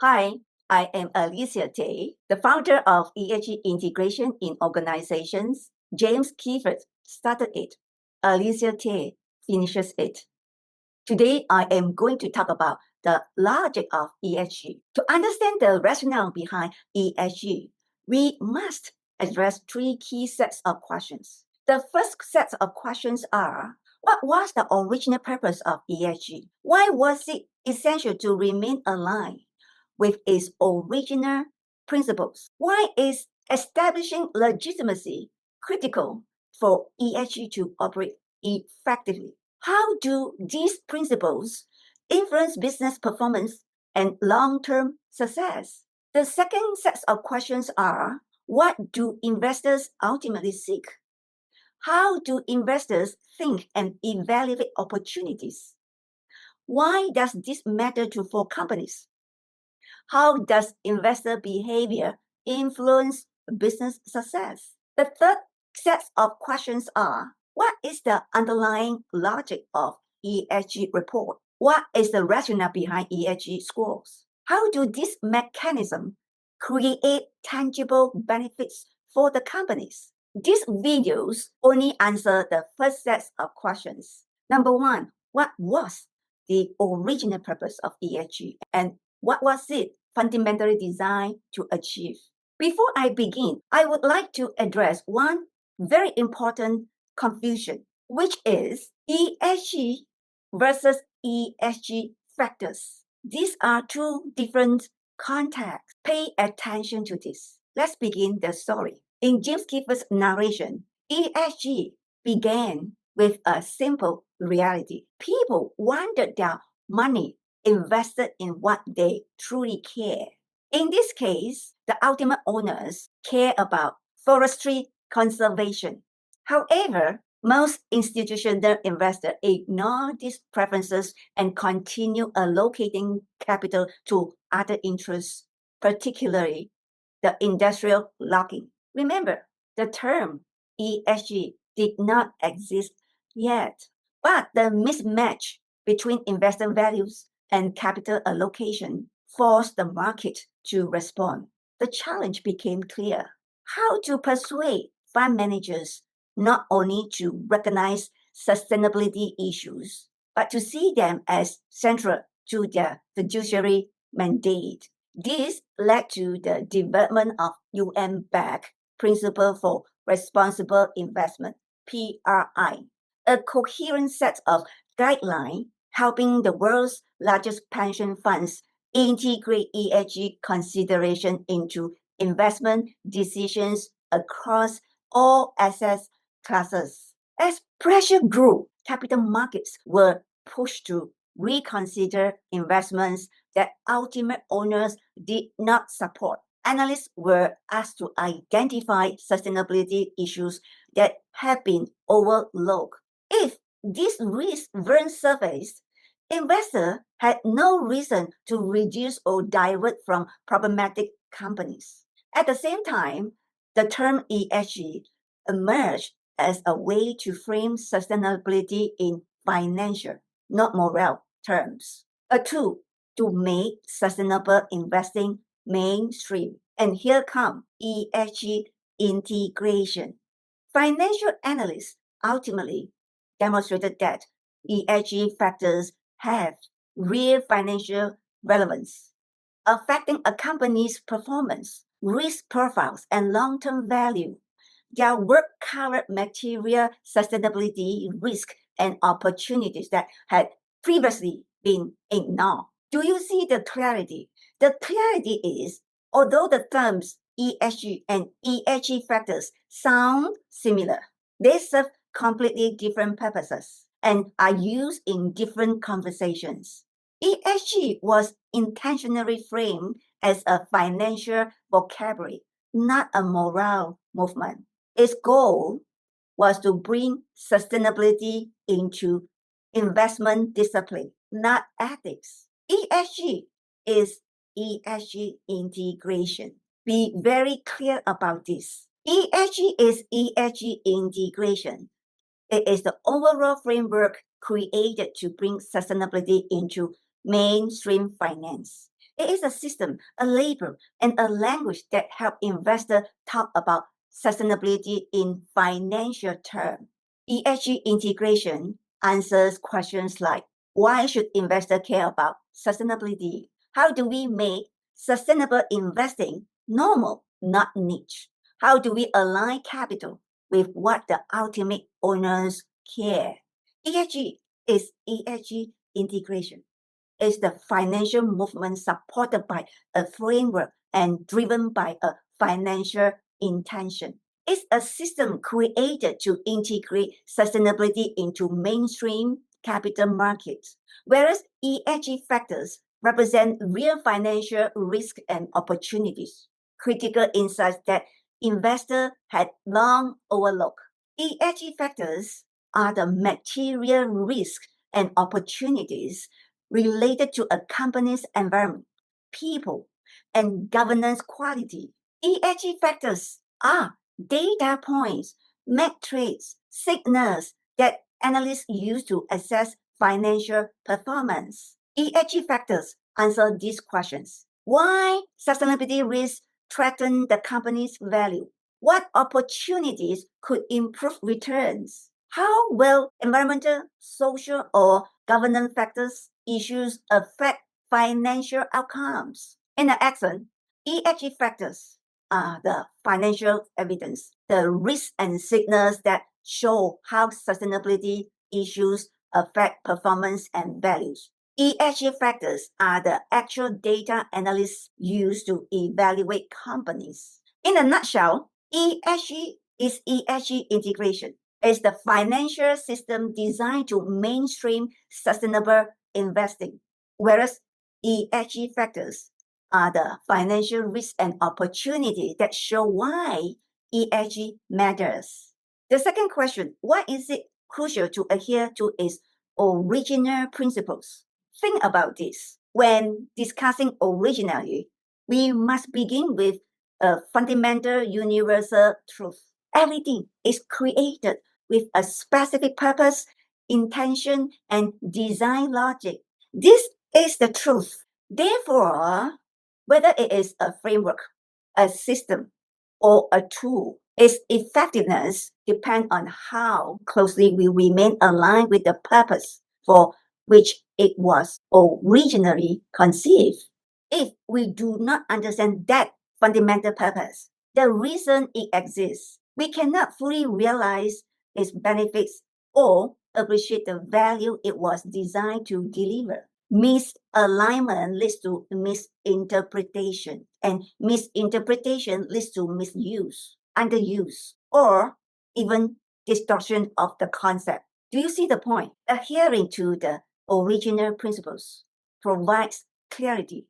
Hi, I am Elysia, the founder of ESG Integration in Organizations. James Kiefert started it. Elysia finishes it. Today, I am going to talk about the logic of ESG. To understand the rationale behind ESG, we must address three key sets of questions. The first set of questions are, what was the original purpose of ESG? Why was it essential to remain aligned with its original principles? Why is establishing legitimacy critical for ESG to operate effectively? How do these principles influence business performance and long-term success? The second set of questions are, what do investors ultimately seek? How do investors think and evaluate opportunities? Why does this matter for companies? How does investor behavior influence business success? The third set of questions are, what is the underlying logic of ESG report? What is the rationale behind ESG scores? How do these mechanisms create tangible benefits for the companies? These videos only answer the first set of questions. Number one, what was the original purpose of ESG and what was it fundamentally designed to achieve? Before I begin, I would like to address one very important confusion, which is ESG versus ESG factors. These are two different contexts. Pay attention to this. Let's begin the story. In James Kiefer's narration, ESG began with a simple reality. People wanted their money invested in what they truly care. In this case, the ultimate owners care about forestry conservation. However, most institutional investors ignore these preferences and continue allocating capital to other interests, particularly the industrial logging. Remember, the term ESG did not exist yet, but the mismatch between investor values and capital allocation forced the market to respond. The challenge became clear: how to persuade fund managers not only to recognize sustainability issues, but to see them as central to their fiduciary mandate. This led to the development of UN-backed Principle for Responsible Investment, PRI, a coherent set of guidelines helping the world's largest pension funds integrate ESG consideration into investment decisions across all asset classes. As pressure grew, capital markets were pushed to reconsider investments that ultimate owners did not support. Analysts were asked to identify sustainability issues that have been overlooked. If these risks weren't surfaced, investors had no reason to reduce or divert from problematic companies. At the same time, the term ESG emerged as a way to frame sustainability in financial, not moral terms, a tool to make sustainable investing mainstream. And here comes ESG integration. Financial analysts ultimately demonstrated that ESG factors have real financial relevance, affecting a company's performance, risk profiles, and long-term value. Their work covered material sustainability risk and opportunities that had previously been ignored. Do you see the clarity? The clarity is, although the terms ESG and ESG factors sound similar, they serve completely different purposes and are used in different conversations. ESG was intentionally framed as a financial vocabulary, not a moral movement. Its goal was to bring sustainability into investment discipline, not ethics. ESG is ESG integration. Be very clear about this. ESG is ESG integration. It is the overall framework created to bring sustainability into mainstream finance. It is a system, a label, and a language that help investors talk about sustainability in financial terms. ESG integration answers questions like, why should investors care about sustainability? How do we make sustainable investing normal, not niche? How do we align capital with what the ultimate owners care? ESG is ESG integration. It's the financial movement supported by a framework and driven by a financial intention. It's a system created to integrate sustainability into mainstream capital markets, whereas ESG factors represent real financial risk and opportunities, critical insights that investors had long overlooked. ESG factors are the material risks and opportunities related to a company's environment, people, and governance quality. ESG factors are data points, metrics, signals that analysts use to assess financial performance. ESG factors answer these questions. Why sustainability risks threaten the company's value? What opportunities could improve returns? How will environmental, social, or governance factors issues affect financial outcomes? In essence, ESG factors are the financial evidence, the risks and signals that show how sustainability issues affect performance and values. ESG factors are the actual data analysts use to evaluate companies. In a nutshell, ESG is ESG integration. It's the financial system designed to mainstream sustainable investing, whereas ESG factors are the financial risks and opportunity that show why ESG matters. The second question, why is it crucial to adhere to its original principles? Think about this. When discussing originality, we must begin with a fundamental universal truth. Everything is created with a specific purpose, intention, and design logic. This is the truth. Therefore, whether it is a framework, a system, or a tool, its effectiveness depends on how closely we remain aligned with the purpose for which it was originally conceived. If we do not understand that fundamental purpose, the reason it exists, we cannot fully realize its benefits or appreciate the value it was designed to deliver. Misalignment leads to misinterpretation, and misinterpretation leads to misuse, underuse, or even distortion of the concept. Do you see the point? Adhering to the original principles provides clarity,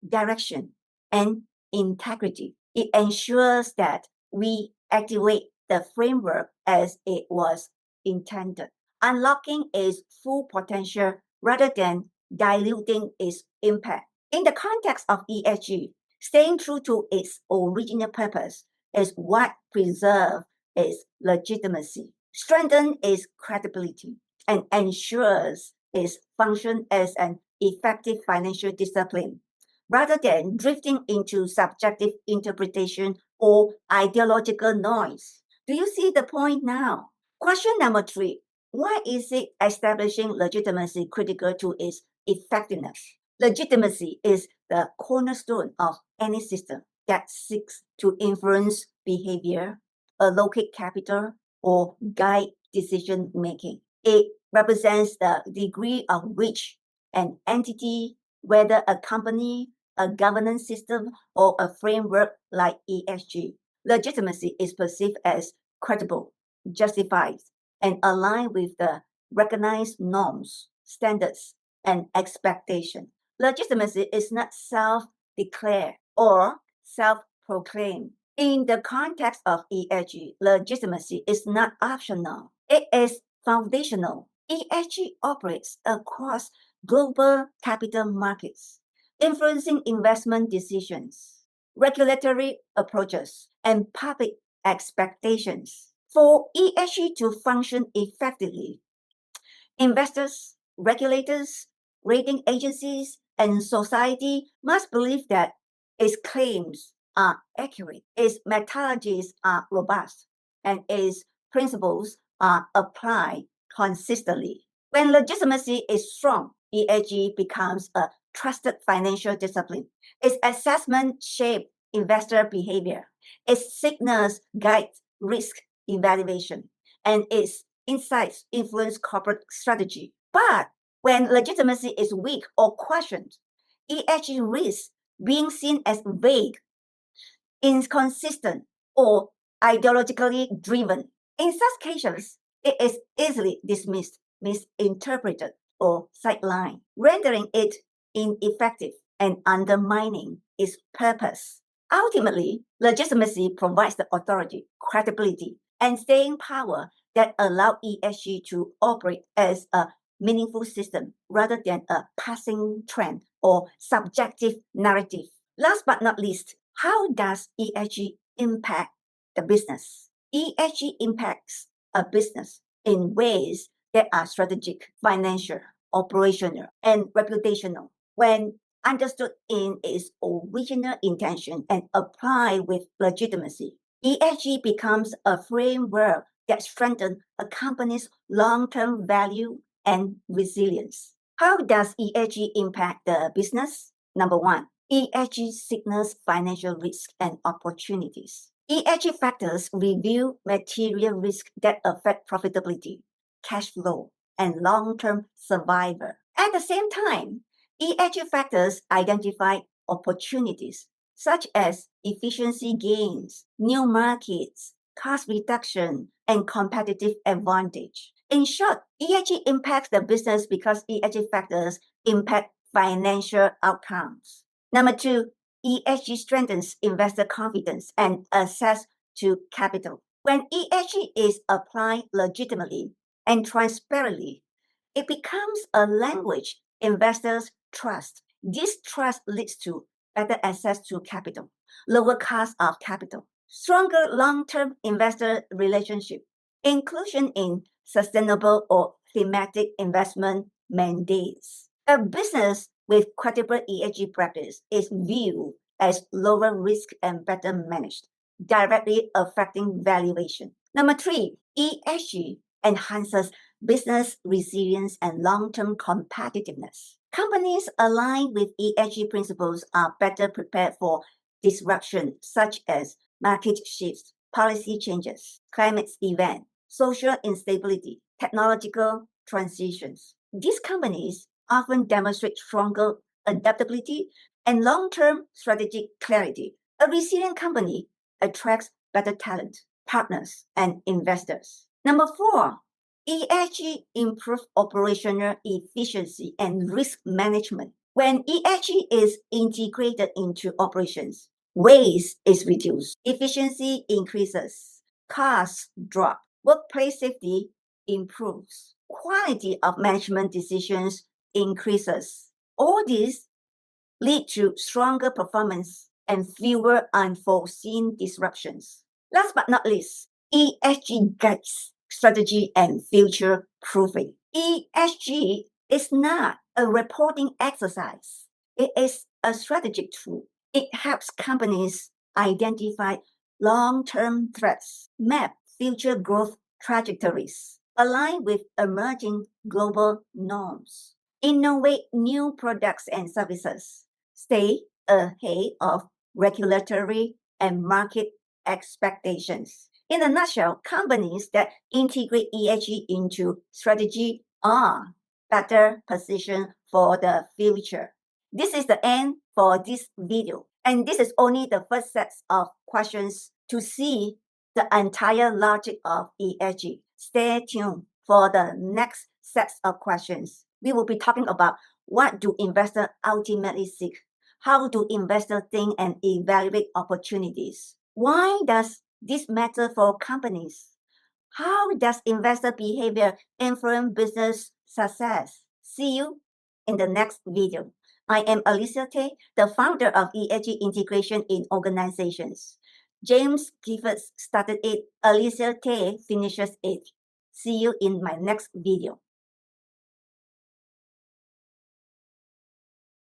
direction, and integrity. It ensures that we activate the framework as it was intended, unlocking its full potential rather than diluting its impact. In the context of ESG, staying true to its original purpose is what preserves its legitimacy, strengthens its credibility, and ensures its function as an effective financial discipline, rather than drifting into subjective interpretation or ideological noise. Do you see the point now? Question number 3. Why is it establishing legitimacy critical to its effectiveness? Legitimacy is the cornerstone of any system that seeks to influence behavior, allocate capital, or guide decision making. It represents the degree of which an entity, whether a company, a governance system, or a framework like ESG, legitimacy is perceived as credible, justified, and aligned with the recognized norms, standards, and expectations. Legitimacy is not self-declared or self-proclaimed. In the context of ESG, legitimacy is not optional. It is foundational. ESG operates across global capital markets, influencing investment decisions, regulatory approaches, and public expectations. For ESG to function effectively, investors, regulators, rating agencies, and society must believe that its claims are accurate, its methodologies are robust, and its principles are applied consistently. When legitimacy is strong, ESG becomes a trusted financial discipline. Its assessment shapes investor behavior. Its signals guide risk evaluation, and its insights influence corporate strategy. But when legitimacy is weak or questioned, ESG risks being seen as vague, inconsistent, or ideologically driven. In such cases, it is easily dismissed, misinterpreted, or sidelined, rendering it ineffective and undermining its purpose. Ultimately, legitimacy provides the authority, credibility, and staying power that allow ESG to operate as a meaningful system rather than a passing trend or subjective narrative. Last but not least, how does ESG impact the business? ESG impacts a business in ways that are strategic, financial, operational, and reputational. When understood in its original intention and applied with legitimacy, ESG becomes a framework that strengthens a company's long-term value and resilience. How does ESG impact the business? Number one, ESG signals financial risk and opportunities. ESG factors reveal material risks that affect profitability, cash flow, and long-term survival. At the same time, ESG factors identify opportunities such as efficiency gains, new markets, cost reduction, and competitive advantage. In short, ESG impacts the business because ESG factors impact financial outcomes. Number two, ESG strengthens investor confidence and access to capital. When ESG is applied legitimately and transparently, it becomes a language investors trust. This trust leads to better access to capital, lower cost of capital, stronger long-term investor relationship, inclusion in sustainable or thematic investment mandates. A business with credible ESG practice is viewed as lower risk and better managed, directly affecting valuation. Number three, ESG enhances business resilience and long-term competitiveness. Companies aligned with ESG principles are better prepared for disruption such as market shifts, policy changes, climate events, social instability, technological transitions. These companies often demonstrate stronger adaptability and long-term strategic clarity. A resilient company attracts better talent, partners, and investors. Number four, ESG improves operational efficiency and risk management. When ESG is integrated into operations, waste is reduced, efficiency increases, costs drop, workplace safety improves, quality of management decisions increases. All these lead to stronger performance and fewer unforeseen disruptions. Last but not least, ESG guides strategy and future proofing. ESG is not a reporting exercise. It is a strategic tool. It helps companies identify long-term threats, map future growth trajectories, align with emerging global norms, innovate new products and services, stay ahead of regulatory and market expectations. In a nutshell, companies that integrate ESG into strategy are better positioned for the future. This is the end for this video. And this is only the first set of questions to see the entire logic of ESG. Stay tuned for the next set of questions. We will be talking about what do investors ultimately seek? How do investors think and evaluate opportunities? Why does this matter for companies? How does investor behavior influence business success? See you in the next video. I am Elysia, the founder of ESG Integration in Organizations. James Clifford started it. Elysia finishes it. See you in my next video.